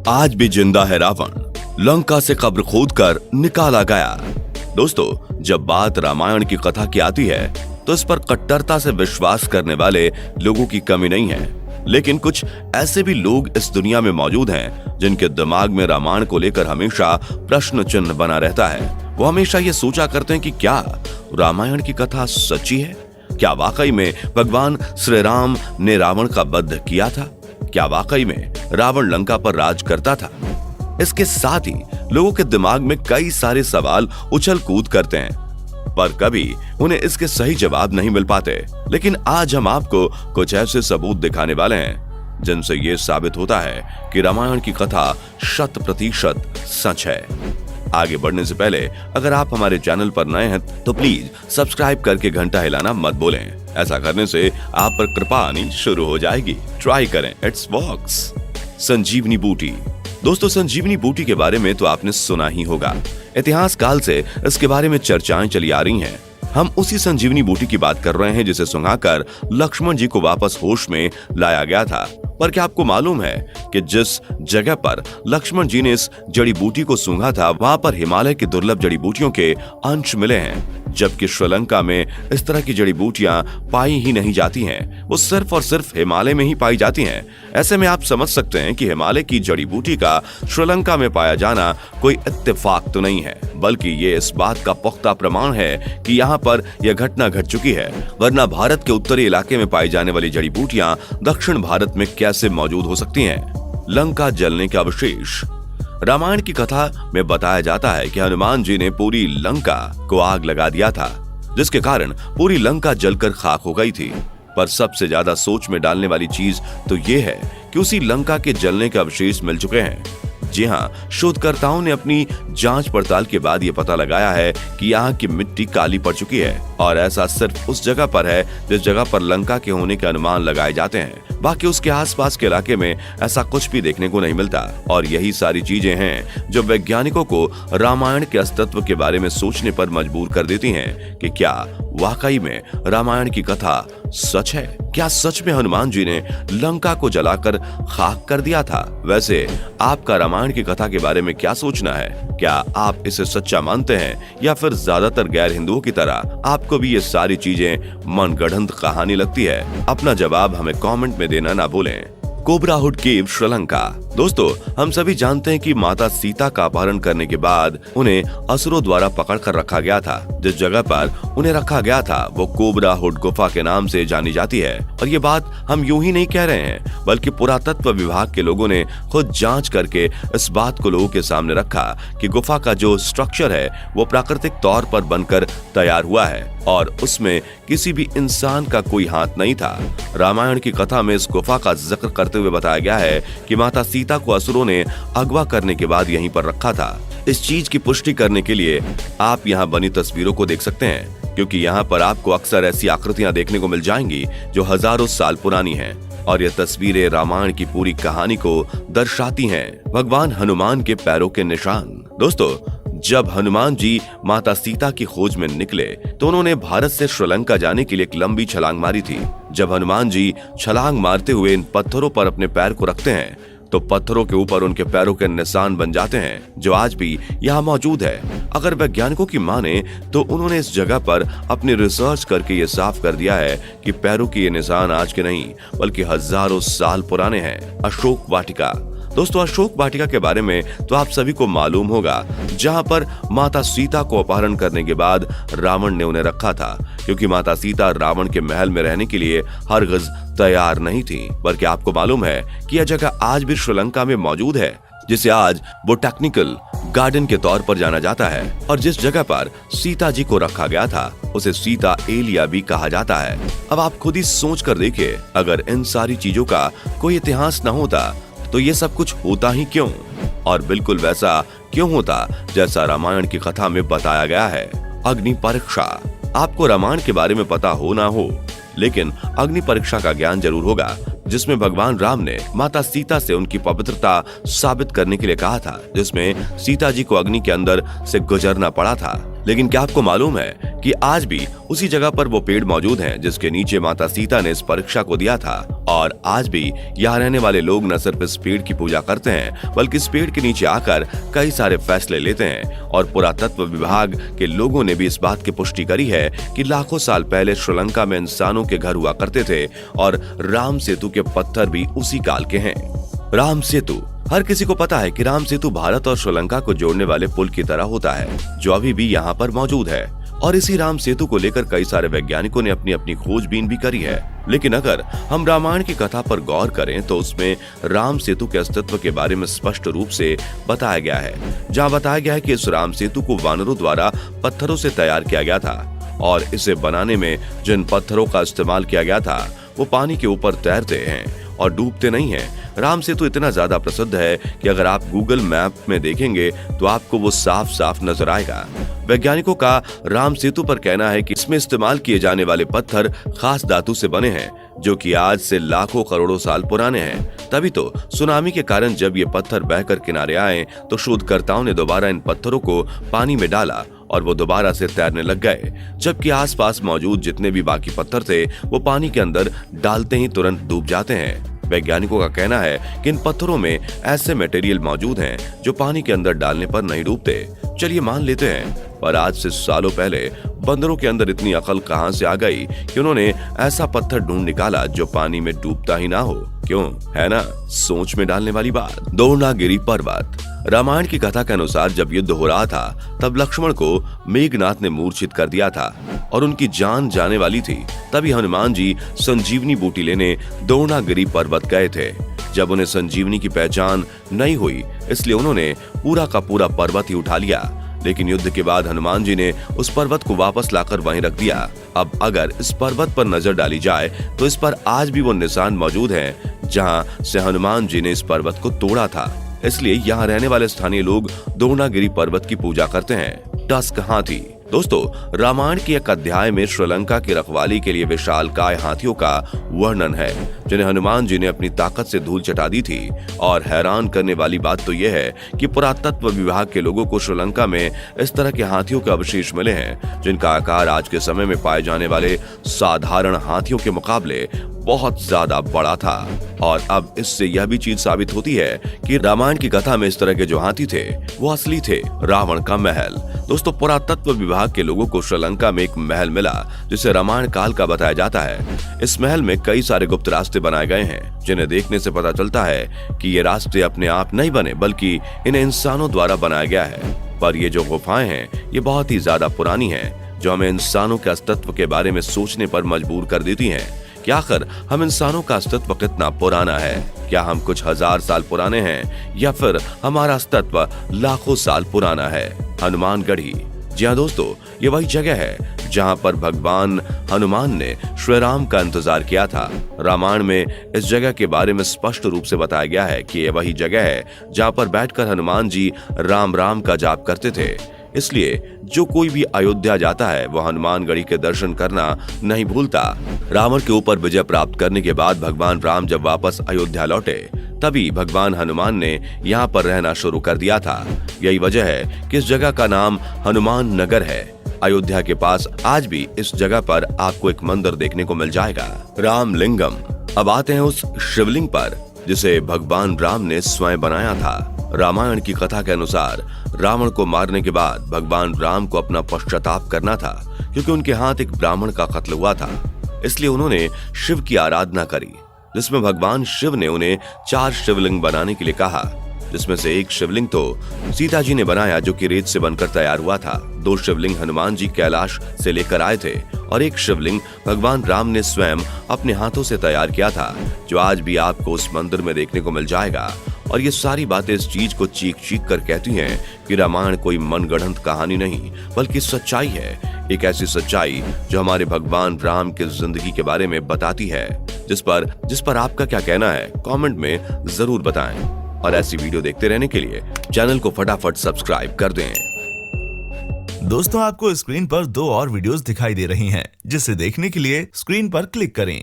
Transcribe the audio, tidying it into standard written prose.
आज भी जिंदा है रावण, लंका से कब्र खोदकर निकाला गया। दोस्तों, जब बात रामायण की कथा की आती है तो इस पर कट्टरता से विश्वास करने वाले लोगों की कमी नहीं है, लेकिन कुछ ऐसे भी लोग इस दुनिया में मौजूद हैं जिनके दिमाग में रामायण को लेकर हमेशा प्रश्न चिन्ह बना रहता है। वो हमेशा ये सोचा करते हैं कि क्या रामायण की कथा सच्ची है? क्या वाकई में भगवान श्री राम ने रावण का वध किया था? क्या वाकई में रावण लंका पर राज करता था? इसके साथ ही लोगों के दिमाग में कई सारे सवाल उछल कूद करते हैं, पर कभी उन्हें इसके सही जवाब नहीं मिल पाते। लेकिन आज हम आपको कुछ ऐसे सबूत दिखाने वाले हैं जिनसे ये साबित होता है कि रामायण की कथा 100% सच है। आगे बढ़ने से पहले अगर आप हमारे चैनल पर नए हैं तो प्लीज सब्सक्राइब करके घंटा हिलाना मत भूलें। ऐसा करने से आप पर कृपा आनी शुरू हो जाएगी। ट्राई करें, इट्स वर्क्स। संजीवनी बूटी। दोस्तों, संजीवनी बूटी के बारे में तो आपने सुना ही होगा। इतिहास काल से इसके बारे में चर्चाएं चली आ रही हैं। हम उसी संजीवनी बूटी की बात कर रहे हैं जिसे सुंघाकर लक्ष्मण जी को वापस होश में लाया गया था। पर क्या आपको मालूम है कि जिस जगह पर लक्ष्मण जी ने इस जड़ी बूटी को सूंघा था वहां पर हिमालय की दुर्लभ जड़ी बूटियों के अंश मिले हैं, जबकि श्रीलंका में इस तरह की जड़ी बूटियां पाई ही नहीं जाती हैं। वो सिर्फ और सिर्फ हिमालय में ही पाई जाती हैं। ऐसे में आप समझ सकते हैं कि हिमालय की जड़ी बूटी का श्रीलंका में पाया जाना कोई इत्तेफाक तो नहीं है, बल्कि ये इस बात का पुख्ता प्रमाण है कि यहाँ पर यह घटना घट चुकी है। वरना भारत के उत्तरी इलाके में पाई जाने वाली जड़ी बूटियां दक्षिण भारत में कैसे मौजूद हो सकती हैं? लंका जलने के अवशेष। रामायण की कथा में बताया जाता है कि हनुमान जी ने पूरी लंका को आग लगा दिया था, जिसके कारण पूरी लंका जलकर खाक हो गई थी। पर सबसे ज्यादा सोच में डालने वाली चीज तो ये है कि उसी लंका के जलने के अवशेष मिल चुके हैं। जी हाँ, शोधकर्ताओं ने अपनी जांच पड़ताल के बाद ये पता लगाया है कि यहाँ की मिट्टी काली पड़ चुकी है, और ऐसा सिर्फ उस जगह पर है जिस जगह पर लंका के होने के अनुमान लगाए जाते हैं। बाकी उसके आसपास के इलाके में ऐसा कुछ भी देखने को नहीं मिलता। और यही सारी चीजें हैं जो वैज्ञानिकों को रामायण के अस्तित्व के बारे में सोचने पर मजबूर कर देती हैं कि क्या वाकई में रामायण की कथा सच है? क्या सच में हनुमान जी ने लंका को जलाकर खाक कर दिया था? वैसे आपका रामायण की कथा के बारे में क्या सोचना है? क्या आप इसे सच्चा मानते हैं या फिर ज्यादातर गैर हिंदुओं की तरह आपको भी ये सारी चीजें मनगढ़ंत कहानी लगती है? अपना जवाब हमें कमेंट में देना ना भूलें। कोबरा हुड केव, श्रीलंका। दोस्तों, हम सभी जानते हैं कि माता सीता का अपहरण करने के बाद उन्हें असुरों द्वारा पकड़ कर रखा गया था। जिस जगह पर उन्हें रखा गया था वो कोबरा हुड गुफा के नाम से जानी जाती है। और ये बात हम यूं ही नहीं कह रहे हैं, बल्कि पुरातत्व विभाग के लोगों ने खुद जांच करके इस बात को लोगों के सामने रखा कि गुफा का जो स्ट्रक्चर है वो प्राकृतिक तौर पर बनकर तैयार हुआ है और उसमें किसी भी इंसान का कोई हाथ नहीं था। रामायण की कथा में इस गुफा का जिक्र करते हुए बताया गया है कि माता सीता को असुरों ने अगवा करने के बाद यहीं पर रखा था। इस चीज की पुष्टि करने के लिए आप यहाँ बनी तस्वीरों को देख सकते हैं, क्योंकि यहाँ पर आपको अक्सर ऐसी आकृतियां देखने को मिल जाएंगी जो हजारों साल पुरानी हैं। और ये तस्वीरें रामायण की पूरी कहानी को दर्शाती हैं। भगवान हनुमान के पैरों के निशान। दोस्तों, जब हनुमान जी माता सीता की खोज में निकले तो उन्होंने भारत से श्रीलंका जाने के लिए एक लंबी छलांग मारी थी। जब हनुमान जी छलांग मारते हुए इन पत्थरों पर अपने पैर को रखते हैं तो पत्थरों के ऊपर उनके पैरों के निशान बन जाते हैं, जो आज भी यहाँ मौजूद है। अगर वैज्ञानिकों की माने तो उन्होंने इस जगह पर अपनी रिसर्च करके ये साफ कर दिया है कि पैरों के ये निशान आज के नहीं बल्कि हजारों साल पुराने हैं। अशोक वाटिका। दोस्तों, अशोक वाटिका के बारे में तो आप सभी को मालूम होगा, जहां पर माता सीता को अपहरण करने के बाद रावण ने उन्हें रखा था, क्योंकि माता सीता रावण के महल में रहने के लिए हरगिज तैयार नहीं थी। बल्कि आपको मालूम है कि यह जगह आज भी श्रीलंका में मौजूद है, जिसे आज बोटैनिकल गार्डन के तौर पर जाना जाता है। और जिस जगह पर सीता जी को रखा गया था उसे सीता एलिया भी कहा जाता है। अब आप खुद ही सोच कर देखिए, अगर इन सारी चीजों का कोई इतिहास न होता तो ये सब कुछ होता ही क्यों? और बिल्कुल वैसा क्यों होता जैसा रामायण की कथा में बताया गया है? अग्नि परीक्षा। आपको रामायण के बारे में पता हो ना हो, लेकिन अग्नि परीक्षा का ज्ञान जरूर होगा, जिसमें भगवान राम ने माता सीता से उनकी पवित्रता साबित करने के लिए कहा था, जिसमें सीता जी को अग्नि के अंदर से गुजरना पड़ा था। लेकिन क्या आपको मालूम है कि आज भी उसी जगह पर वो पेड़ मौजूद हैं जिसके नीचे माता सीता ने इस परीक्षा को दिया था। और आज भी यहाँ रहने वाले लोग न सिर्फ इस पेड़ की पूजा करते हैं बल्कि इस पेड़ के नीचे आकर कई सारे फैसले लेते हैं। और पुरातत्व विभाग के लोगों ने भी इस बात की पुष्टि करी है कि लाखों साल पहले श्रीलंका में इंसानों के घर हुआ करते थे और राम सेतु के पत्थर भी उसी काल के हैं। राम सेतु, हर किसी को पता है कि राम सेतु भारत और श्रीलंका को जोड़ने वाले पुल की तरह होता है जो अभी भी यहाँ पर मौजूद है। और इसी राम सेतु को लेकर कई सारे वैज्ञानिकों ने अपनी अपनी खोजबीन भी करी है। लेकिन अगर हम रामायण की कथा पर गौर करें तो उसमें राम सेतु के अस्तित्व के बारे में स्पष्ट रूप से बताया गया है, जहाँ बताया गया है कि इस राम सेतु को वानरों द्वारा पत्थरों से तैयार किया गया था और इसे बनाने में जिन पत्थरों का इस्तेमाल किया गया था वो पानी के ऊपर तैरते हैं और डूबते नहीं हैं। राम सेतु इतना ज्यादा प्रसिद्ध है कि अगर आप गूगल मैप में देखेंगे तो आपको वो साफ साफ नजर आएगा। वैज्ञानिकों का राम सेतु पर कहना है कि इसमें इस्तेमाल किए जाने वाले पत्थर खास धातु से बने हैं जो कि आज से लाखों करोड़ों साल पुराने हैं। तभी तो सुनामी के कारण जब ये पत्थर बहकर किनारे आए तो शोधकर्ताओं ने दोबारा इन पत्थरों को पानी में डाला और वो दोबारा से तैरने लग गए, जबकि आसपास मौजूद जितने भी बाकी पत्थर थे वो पानी के अंदर डालते ही तुरंत डूब जाते हैं। वैज्ञानिकों का कहना है कि इन पत्थरों में ऐसे मटेरियल मौजूद हैं जो पानी के अंदर डालने पर नहीं डूबते। चलिए मान लेते हैं, पर आज से सालों पहले बंदरों के अंदर इतनी अकल कहां से आ गई कि उन्होंने ऐसा पत्थर ढूंढ निकाला जो पानी में डूबता ही ना हो। क्यों, है ना सोच में डालने वाली बात। द्रोणागिरी पर्वत, रामायण की कथा के अनुसार जब युद्ध हो रहा था तब लक्ष्मण को मेघनाथ ने मूर्छित कर दिया था और उनकी जान जाने वाली थी। तभी हनुमान जी संजीवनी बूटी लेने द्रोणागिरी पर्वत गए थे। जब उन्हें संजीवनी की पहचान नहीं हुई इसलिए उन्होंने पूरा का पूरा पर्वत ही उठा लिया। लेकिन युद्ध के बाद हनुमान जी ने उस पर्वत को वापस लाकर वहीं रख दिया। अब अगर इस पर्वत पर नजर डाली जाए तो इस पर आज भी वो निशान मौजूद हैं जहां से हनुमान जी ने इस पर्वत को तोड़ा था। इसलिए यहाँ रहने वाले स्थानीय लोग द्रोणागिरी पर्वत की पूजा करते हैं। टस्क हाथी, दोस्तों रामायण के एक अध्याय में श्रीलंका की रखवाली के लिए विशालकाय हाथियों का वर्णन है जिन्हें हनुमान जी ने अपनी ताकत से धूल चटा दी थी। और हैरान करने वाली बात तो यह है कि पुरातत्व विभाग के लोगों को श्रीलंका में इस तरह के हाथियों के अवशेष मिले हैं जिनका आकार आज के समय में पाए जाने वाले साधारण हाथियों के मुकाबले बहुत ज्यादा बड़ा था। और अब इससे यह भी चीज साबित होती है कि रामायण की कथा में इस तरह के जो हाथी थे वो असली थे। रावण का महल, दोस्तों पुरातत्व विभाग के लोगों को श्रीलंका में एक महल मिला जिसे रामायण काल का बताया जाता है। इस महल में कई सारे गुप्त रास्ते बनाए गए हैं जिन्हें देखने से पता चलता है कि ये रास्ते अपने आप नहीं बने बल्कि इन्हें इंसानों द्वारा बनाया गया है। पर ये जो गुफाएं हैं ये बहुत ही ज्यादा पुरानी हैं जो हमें इंसानों के अस्तित्व के बारे में सोचने पर मजबूर कर देती हैं कि आखिर हम इंसानों का अस्तित्व कितना पुराना है। क्या हम कुछ हजार साल पुराने हैं या फिर हमारा अस्तित्व लाखों साल पुराना है। हनुमानगढ़ी, जी हाँ दोस्तों ये वही जगह है जहाँ पर भगवान हनुमान ने श्री राम का इंतजार किया था। रामायण में इस जगह के बारे में स्पष्ट रूप से बताया गया है कि ये वही जगह है जहाँ पर बैठकर हनुमान जी राम राम का जाप करते थे। इसलिए जो कोई भी अयोध्या जाता है वो हनुमानगढ़ी के दर्शन करना नहीं भूलता। रावण के ऊपर विजय प्राप्त करने के बाद भगवान राम जब वापस अयोध्या लौटे तभी भगवान हनुमान ने यहाँ पर रहना शुरू कर दिया था। यही वजह है कि इस जगह का नाम हनुमान नगर है। अयोध्या के पास आज भी इस जगह पर आपको एक मंदिर देखने को मिल जाएगा, रामलिंगम। अब आते हैं उस शिवलिंग पर जिसे भगवान राम ने स्वयं बनाया था। रामायण की कथा के अनुसार रावण को मारने के बाद भगवान राम को अपना पश्चाताप करना था क्योंकि उनके हाथ एक ब्राह्मण का कत्ल हुआ था। इसलिए उन्होंने शिव की आराधना करी जिसमें भगवान शिव ने उन्हें 4 शिवलिंग बनाने के लिए कहा, जिसमें से एक शिवलिंग तो सीता जी ने बनाया जो कि रेत से बनकर तैयार हुआ था। 2 शिवलिंग हनुमान जी कैलाश से लेकर आए थे और एक शिवलिंग भगवान राम ने स्वयं अपने हाथों से तैयार किया था जो आज भी आपको उस मंदिर में देखने को मिल जाएगा। और ये सारी बातें इस चीज को चीख चीख कर कहती हैं कि रामायण कोई मनगढ़ंत कहानी नहीं बल्कि सच्चाई है। एक ऐसी सच्चाई जो हमारे भगवान राम की जिंदगी के बारे में बताती है। जिस पर आपका क्या कहना है कमेंट में जरूर बताएं। और ऐसी वीडियो देखते रहने के लिए चैनल को फटाफट सब्सक्राइब कर दें। दोस्तों आपको स्क्रीन पर 2 और वीडियोस दिखाई दे रही हैं जिसे देखने के लिए स्क्रीन पर क्लिक करें।